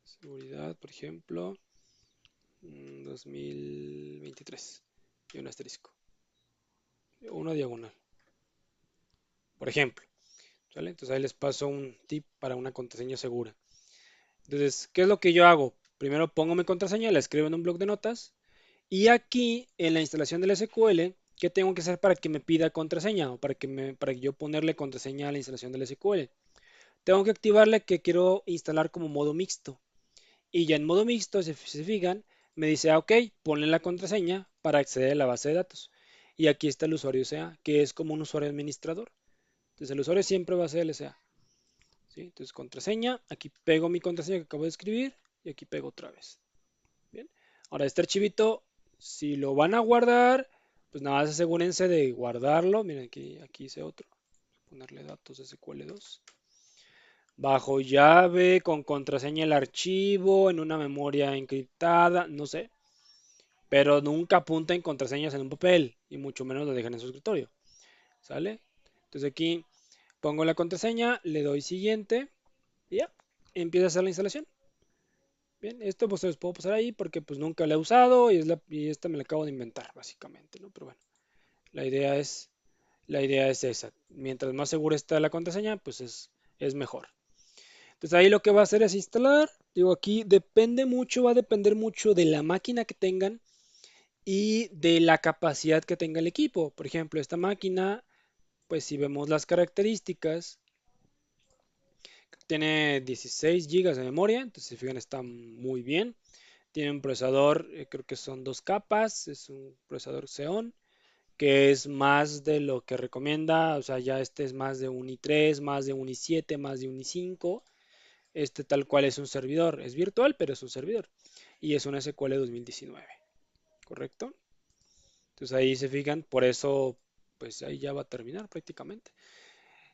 seguridad, por ejemplo, 2023 y un asterisco, una diagonal, por ejemplo, ¿sale? Entonces ahí les paso un tip para una contraseña segura. Entonces, ¿qué es lo que yo hago? Primero pongo mi contraseña, la escribo en un bloc de notas y aquí en la instalación del SQL, ¿qué tengo que hacer para que me pida contraseña o para que yo ponerle contraseña a la instalación del SQL? Tengo que activarle que quiero instalar como modo mixto. Y ya en modo mixto, si se fijan, me dice, ok, ponle la contraseña para acceder a la base de datos. Y aquí está el usuario SA, que es como un usuario administrador. Entonces el usuario siempre va a ser el SA. ¿Sí? Entonces contraseña, aquí pego mi contraseña que acabo de escribir y aquí pego otra vez. Bien. Ahora este archivito, si lo van a guardar, pues nada más asegúrense de guardarlo. Miren, aquí hice otro. Ponerle datos SQL2. Bajo llave, con contraseña el archivo, en una memoria encriptada, no sé. Pero nunca apunten contraseñas en un papel y mucho menos lo dejen en su escritorio. ¿Sale? Entonces aquí pongo la contraseña, le doy siguiente y ya, empieza a hacer la instalación. Bien, esto pues se los puedo pasar ahí porque pues nunca la he usado y esta me la acabo de inventar básicamente, ¿no? Pero bueno, la idea es, la idea es esa. Mientras más segura está la contraseña, pues es mejor. Entonces ahí lo que va a hacer es instalar. Digo, aquí depende mucho, va a depender mucho de la máquina que tengan y de la capacidad que tenga el equipo. Por ejemplo, esta máquina, pues si vemos las características, Tiene 16 gigas de memoria, entonces si fijan está muy bien. Tiene un procesador, creo que son dos capas, es un procesador Xeon, que es más de lo que recomienda, o sea, ya este es más de un i3, más de un i7, más de un i5. Este tal cual es un servidor, es virtual, pero es un servidor. Y es un SQL 2019, ¿correcto? Entonces ahí se fijan, por eso, pues ahí ya va a terminar prácticamente.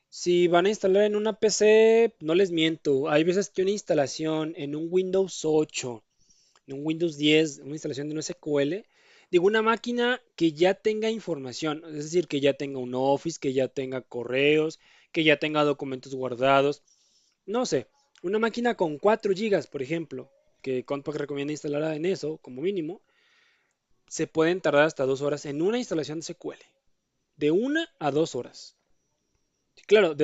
Si van a instalar en una PC, no les miento, hay veces que una instalación en un Windows 8, en un Windows 10, una instalación de un SQL, digo, una máquina que ya tenga información, es decir, que ya tenga un Office, que ya tenga correos, que ya tenga documentos guardados, no sé, una máquina con 4 gigas, por ejemplo, que Compaq recomienda instalar en eso como mínimo, se pueden tardar hasta 2 horas en una instalación de SQL, de 1 a 2 horas. Sí, claro,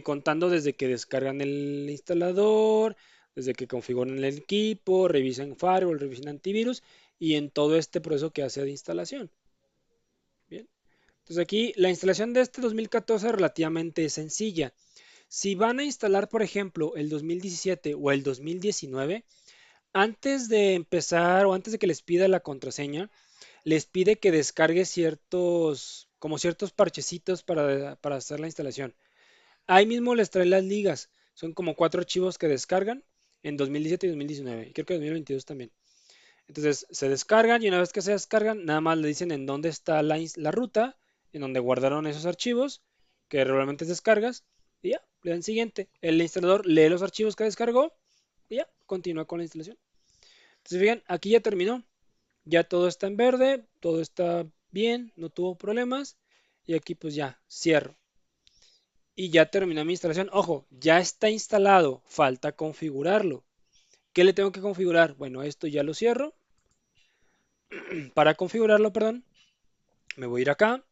contando desde que descargan el instalador, desde que configuran el equipo, revisan firewall, revisan antivirus y en todo este proceso que hace de instalación. Bien. Entonces aquí la instalación de este 2014 relativamente es sencilla. Si van a instalar, por ejemplo, el 2017 o el 2019, antes de empezar o antes de que les pida la contraseña, les pide que descargue ciertos, como ciertos parchecitos para hacer la instalación. Ahí mismo les trae las ligas. Son como 4 archivos que descargan en 2017 y 2019. Y creo que 2022 también. Entonces se descargan y una vez que se descargan, nada más le dicen en dónde está la ruta, en donde guardaron esos archivos, que realmente es descargas, y ya, le dan siguiente. El instalador lee los archivos que descargó y ya, continúa con la instalación. Entonces, fíjense, aquí ya terminó. Ya todo está en verde, todo está bien, no tuvo problemas. Y aquí pues ya, cierro. Y ya terminó mi instalación. Ojo, ya está instalado, falta configurarlo. ¿Qué le tengo que configurar? Bueno, esto ya lo cierro. Para configurarlo, perdón, me voy a ir acá.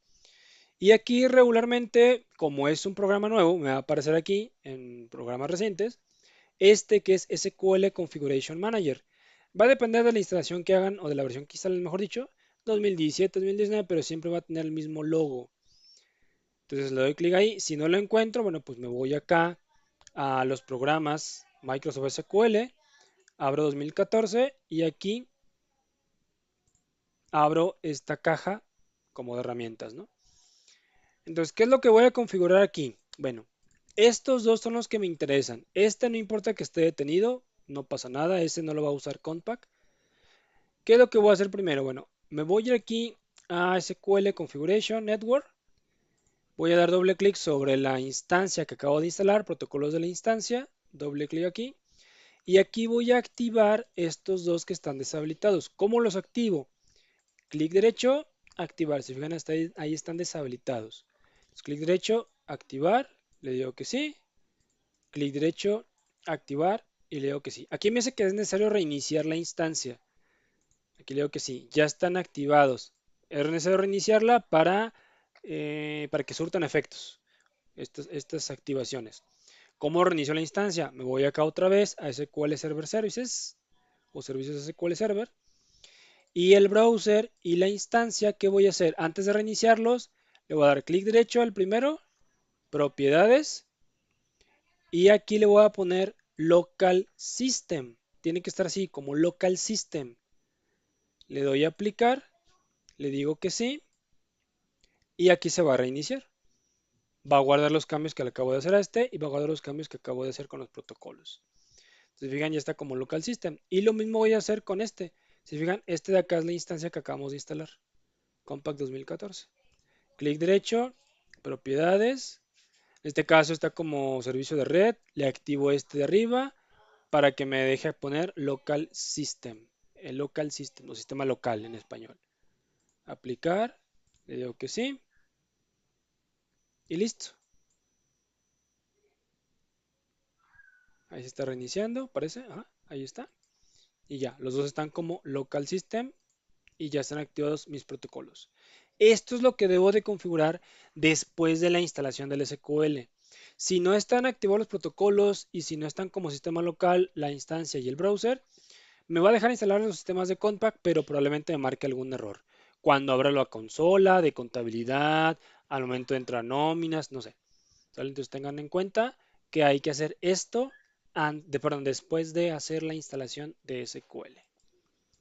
Y aquí regularmente, como es un programa nuevo, me va a aparecer aquí en programas recientes, este que es SQL Configuration Manager. Va a depender de la instalación que hagan o de la versión que instalen, mejor dicho, 2017, 2019, pero siempre va a tener el mismo logo. Entonces le doy clic ahí. Si no lo encuentro, bueno, pues me voy acá a los programas Microsoft SQL, abro 2014 y aquí abro esta caja como de herramientas, ¿no? Entonces, ¿qué es lo que voy a configurar aquí? Bueno, estos dos son los que me interesan. Este no importa que esté detenido, no pasa nada, ese no lo va a usar Compact. ¿Qué es lo que voy a hacer primero? Bueno, me voy a ir aquí a SQL Configuration Network. Voy a dar doble clic sobre la instancia que acabo de instalar, protocolos de la instancia. Doble clic aquí. Y aquí voy a activar estos dos que están deshabilitados. ¿Cómo los activo? Clic derecho, activar. Si fijan, hasta ahí están deshabilitados. Entonces, clic derecho, activar. Le digo que sí. Clic derecho, activar. Y le digo que sí. Aquí me dice que es necesario reiniciar la instancia. Aquí le digo que sí. Ya están activados. Es necesario reiniciarla para que surtan efectos estas activaciones. ¿Cómo reinicio la instancia? Me voy acá otra vez a SQL Server Services o servicios SQL Server y el browser y la instancia. ¿Qué voy a hacer? Antes de reiniciarlos, le voy a dar clic derecho al primero, propiedades, y aquí le voy a poner local system. Tiene que estar así como local system. Le doy a aplicar, le digo que sí y aquí se va a reiniciar. Va a guardar los cambios que le acabo de hacer a este y va a guardar los cambios que acabo de hacer con los protocolos. Si fijan, ya está como local system. Y lo mismo voy a hacer con este. Si fijan, este de acá es la instancia que acabamos de instalar. Compact 2014. Clic derecho, propiedades. En este caso está como servicio de red. Le activo este de arriba para que me deje poner local system. El local system o sistema local en español. Aplicar. Le digo que sí. Y listo. Ahí se está reiniciando, parece. Ajá, ahí está. Y ya, los dos están como local system y ya están activados mis protocolos. Esto es lo que debo de configurar después de la instalación del SQL. Si no están activados los protocolos y si no están como sistema local, la instancia y el browser, me va a dejar instalar los sistemas de Compact, pero probablemente me marque algún error. Cuando abra la consola de contabilidad, al momento de entrar nóminas, no sé. ¿Sale? Entonces tengan en cuenta que hay que hacer esto perdón, después de hacer la instalación de SQL.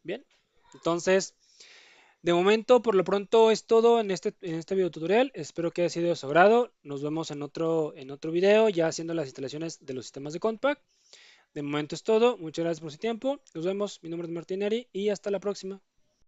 Bien, entonces, de momento, por lo pronto es todo en este video tutorial. Espero que haya sido de su agrado. Nos vemos en otro video ya haciendo las instalaciones de los sistemas de Compact. De momento es todo. Muchas gracias por su tiempo. Nos vemos. Mi nombre es Martín Eri y hasta la próxima.